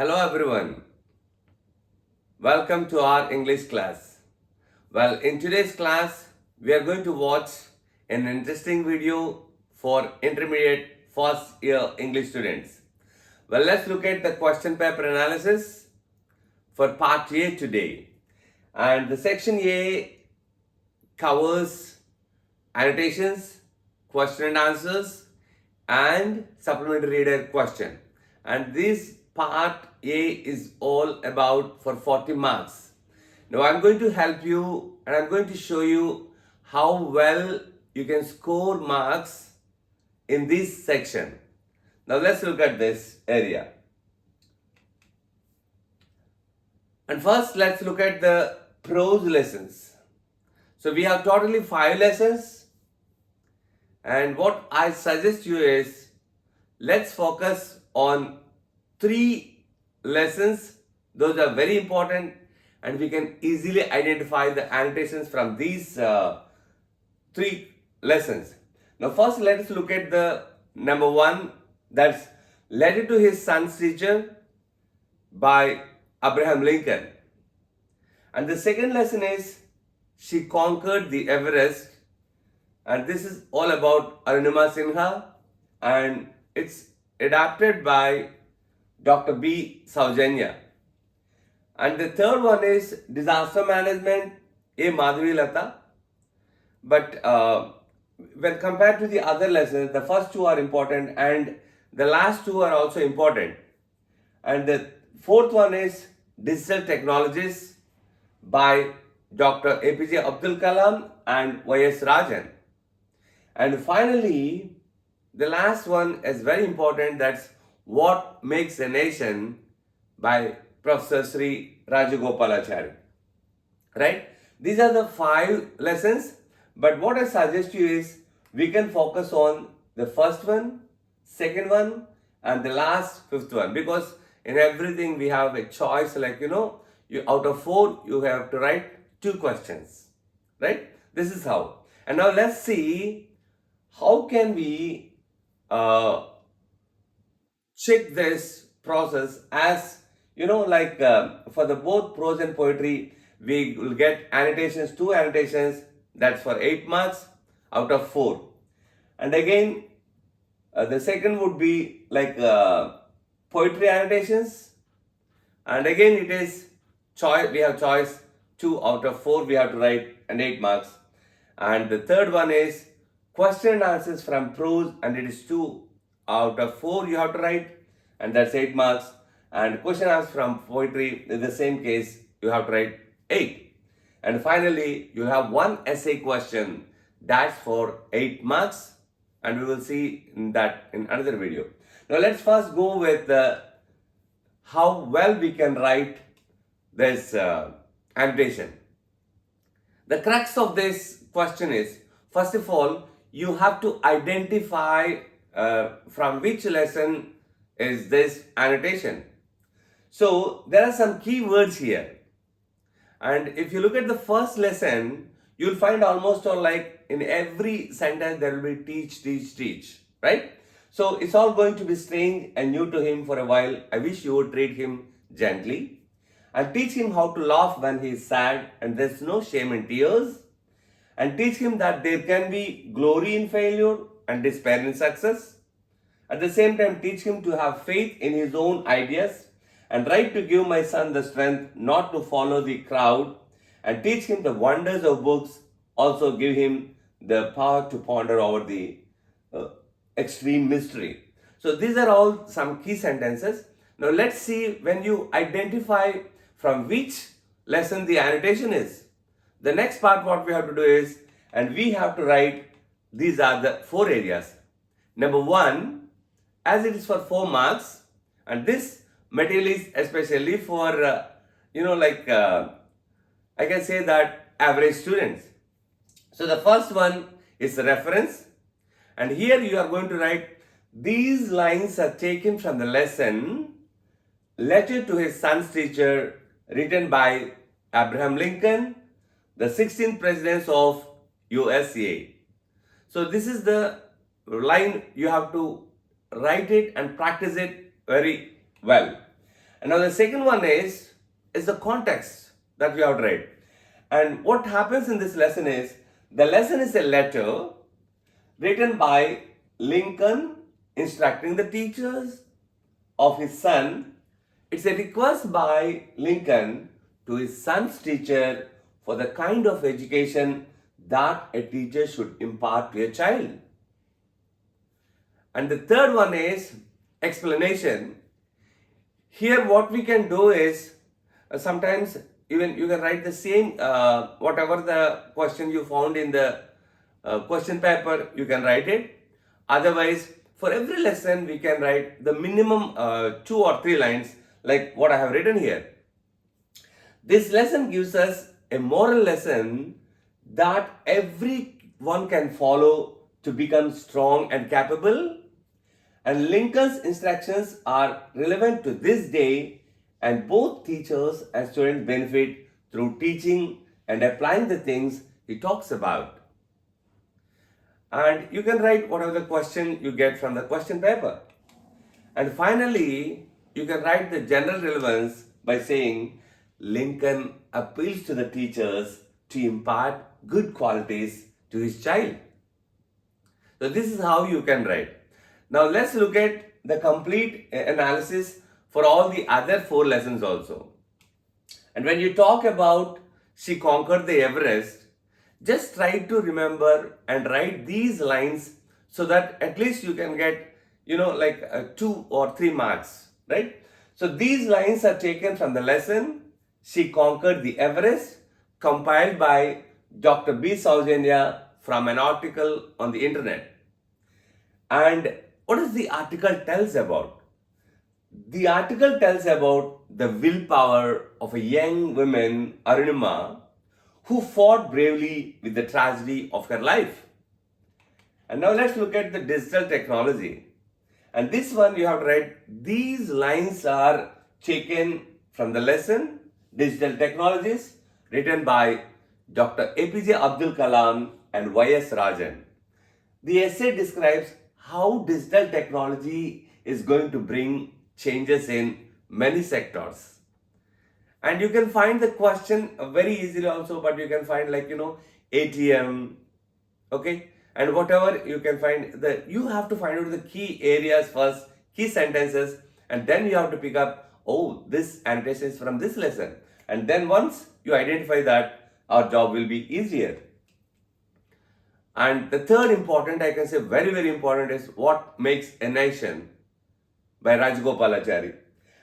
Hello everyone. Welcome to our English class. Well, in today's class, we are going to watch an interesting video for intermediate first year English students. Well, let's look at the question paper analysis for part A today. And the section A covers annotations, question and answers, and supplementary reader question. And this part A is all about for 40 marks. Now I'm going to help you and I'm going to show you how well you can score marks in this section. Now let's look at this area. And first let's look at the prose lessons. So we have totally 5 lessons, and what I suggest you is let's focus on 3 lessons. Those are very important and we can easily identify the annotations from these 3 lessons. Now first let us look at the number 1, that's Letter to His Son's Teacher by Abraham Lincoln. And the second lesson is She Conquered the Everest, and this is all about Arunima Sinha, and it's adapted by Dr. B. Saujanya. And the third one is Disaster Management, A. Madhavi Lata. But when compared to the other lessons, the first 2 are important and the last 2 are also important. And the fourth one is Digital Technologies by Dr. APJ Abdul Kalam and Y.S. Rajan. And finally, the last one is very important, that's What Makes a Nation by Professor Sri Rajagopalachari. Right? These are the 5 lessons, but what I suggest you is we can focus on the first one, second one, and the last 5th one, because in everything we have a choice, like you out of 4 you have to write 2 questions, right? This is how. And now let's see how can we check this process, as for the both prose and poetry we will get annotations, 2 annotations, that's for 8 marks out of 4. And again the second would be like poetry annotations, and again it is choice, we have choice 2 out of 4 we have to write, and 8 marks. And the third one is question and answers from prose, and it is 2 out of 4 you have to write, and that's 8 marks. And question and answers from poetry, in the same case you have to write 8. And finally you have 1 essay question, that's for 8 marks, and we will see that in another video. Now let's first go with how well we can write this annotation. The crux of this question is, first of all, you have to identify from which lesson is this annotation. So there are some key words here. And if you look at the first lesson, you'll find almost all like in every sentence there will be teach, right? So it's all going to be strange and new to him for a while. I wish you would treat him gently and teach him how to laugh when he is sad and there's no shame in tears, and teach him that there can be glory in failure and despair in success. At the same time, teach him to have faith in his own ideas, and write to give my son the strength not to follow the crowd, and teach him the wonders of books, also give him the power to ponder over the extreme mystery. So these are all some key sentences. Now let's see when you identify from which lesson the annotation is. The next part what we have to do is, and we have to write, these are the 4 areas. Number 1, as it is for 4 marks, and this material is especially for I can say that average students. So the first one is the reference, and here you are going to write, these lines are taken from the lesson Letter to His Son's Teacher, written by Abraham Lincoln, the 16th President of USA. So this is the line, you have to write it and practice it very well. And now the second one is the context that we have to write. And what happens in this lesson is, the lesson is a letter written by Lincoln instructing the teachers of his son. It's a request by Lincoln to his son's teacher for the kind of education that a teacher should impart to a child. And the third one is explanation. Here what we can do is, sometimes even you can write the same, whatever the question you found in the question paper, you can write it. Otherwise, for every lesson, we can write the minimum 2 or 3 lines like what I have written here. This lesson gives us a moral lesson that everyone can follow to become strong and capable. And Lincoln's instructions are relevant to this day, and both teachers and students benefit through teaching and applying the things he talks about. And you can write whatever the question you get from the question paper. And finally, you can write the general relevance by saying Lincoln appeals to the teachers to impart good qualities to his child. So this is how you can write. Now let's look at the complete analysis for all the other 4 lessons also. And when you talk about she conquered the Everest, just try to remember and write these lines so that at least you can get, 2 or 3 marks, right? So these lines are taken from the lesson She Conquered the Everest, compiled by Dr. B. Saujanya from an article on the internet. And what does the article tells about? The article tells about the willpower of a young woman, Arunima, who fought bravely with the tragedy of her life. And now let's look at the digital technology. And this one you have to write, these lines are taken from the lesson Digital Technologies, written by Dr. APJ Abdul Kalam and Y.S. Rajan. The essay describes how digital technology is going to bring changes in many sectors. And you can find the question very easily also, but you can find ATM, okay? And whatever you can find, you have to find out the key areas first, key sentences, and then you have to pick up, oh, this annotation is from this lesson. And then once you identify that, our job will be easier. And the third important, I can say very, very important, is What Makes a Nation by Rajagopalachari.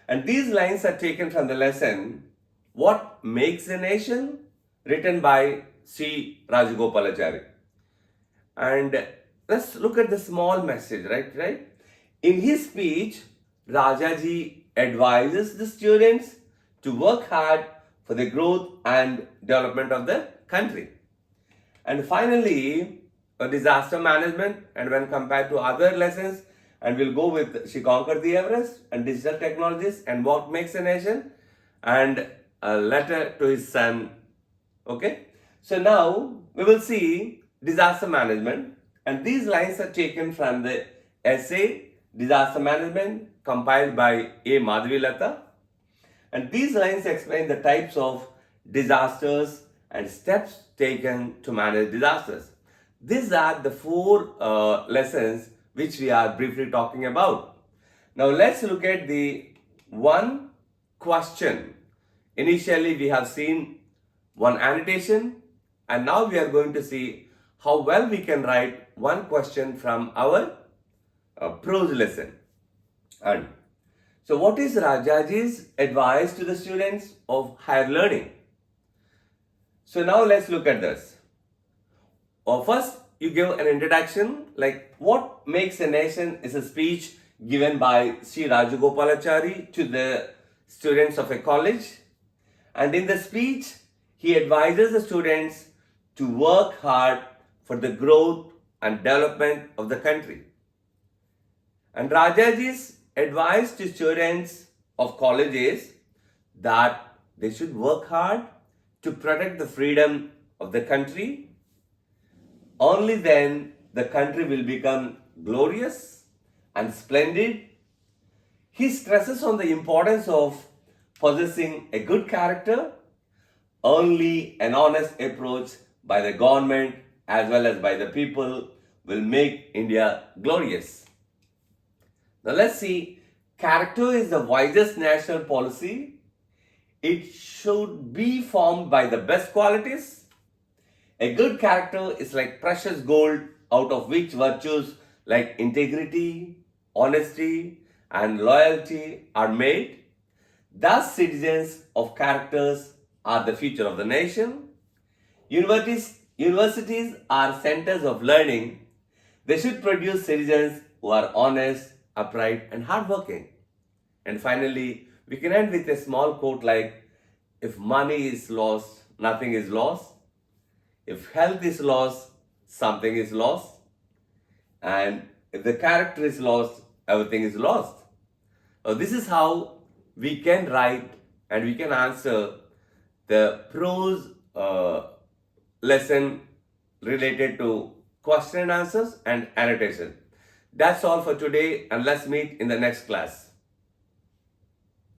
And these lines are taken from the lesson What Makes a Nation, written by C. Rajagopalachari. And let's look at the small message, right? In his speech, Rajaji advises the students to work hard for the growth and development of the country. And finally, a disaster management, and when compared to other lessons, and we'll go with She Conquered the Everest and Digital Technologies and What Makes a Nation and a letter to his son. Okay, so now we will see disaster management, and these lines are taken from the essay Disaster Management, compiled by A. Madhavilata. And these lines explain the types of disasters and steps taken to manage disasters. These are the 4 lessons which we are briefly talking about. Now let's look at the one question. Initially we have seen one annotation, and now we are going to see how well we can write one question from our prose lesson. And so what is Rajaji's advice to the students of higher learning? So now let's look at this. First, you give an introduction, like What Makes a Nation is a speech given by Sri Rajagopalachari to the students of a college. And in the speech, he advises the students to work hard for the growth and development of the country. And Rajaji's advice to students of college is that they should work hard to protect the freedom of the country. Only then the country will become glorious and splendid. He stresses on the importance of possessing a good character. Only an honest approach by the government as well as by the people will make India glorious. Now let's see, character is the wisest national policy. It should be formed by the best qualities. A good character is like precious gold out of which virtues like integrity, honesty, and loyalty are made. Thus, citizens of characters are the future of the nation. Universities are centers of learning. They should produce citizens who are honest, upright, and hardworking. And finally, we can end with a small quote like, if money is lost, nothing is lost. If health is lost, something is lost. And if the character is lost, everything is lost. So this is how we can write and we can answer the prose lesson related to question and answers and annotation. That's all for today, and let's meet in the next class.